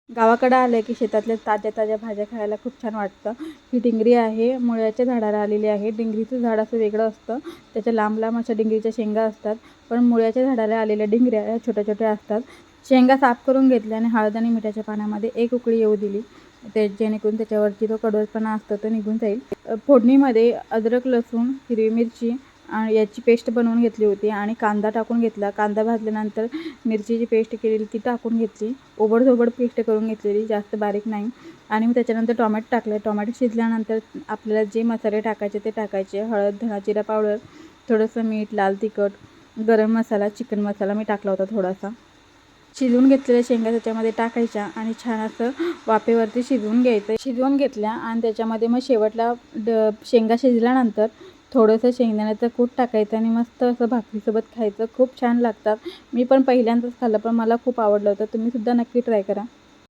गावाकडं आलं की शेतातल्या ताज्या ताज्या भाज्या खायला खूप छान वाटतं. ही डिंगरी आहे, मुळ्याच्या झाडाला आलेली आहे. डिंगरीचं झाड असं वेगळं असतं, त्याच्या लांब लांब अशा डिंगरीच्या शेंगा असतात. पण मुळ्याच्या झाडाला आलेल्या डिंगऱ्या ह्या छोट्या छोट्या असतात. शेंगा साफ करून घेतल्या आणि हळद आणि मिठाच्या पाण्यामध्ये एक उकळी येऊ दिली, ते जेणेकरून त्याच्यावरची जो कडवटपणा असतो तो निघून जाईल. फोडणीमध्ये अद्रक, लसूण, हिरवी मिरची याची पेस्ट बनवून घेतली होती आणि कांदा टाकून घेतला. कांदा भाजल्यानंतर मिरचीची पेस्ट केलेली ती टाकून घेतली. ओबडधोबड पेस्ट करून घेतलेली, जास्त बारीक नाही. आणि मग त्याच्यानंतर टोमॅटो टाकले. टोमॅटो शिजल्यानंतर आपल्याला जे मसाले टाकायचे ते टाकायचे. हळद, धना जिरा पावडर, थोडंसं मीठ, लाल तिखट, गरम मसाला, चिकन मसाला मी टाकला होता थोडासा. शिजवून घेतलेल्या शेंगा त्याच्यामध्ये टाकायच्या आणि छान असं वाफेवरती शिजवून घ्यायचं. शिजवून घेतल्या आणि त्याच्यामध्ये मग शेवटला शेंगा शिजल्यानंतर थोडंसं शेंगदाण्याचं कूट टाकायचं आणि मस्त असं भाकरीसोबत खायचं. खूप छान लागतात. मी पण पहिल्यांदाच खाल्लं, पण मला खूप आवडलं होतं. तुम्हीसुद्धा नक्की ट्राय करा.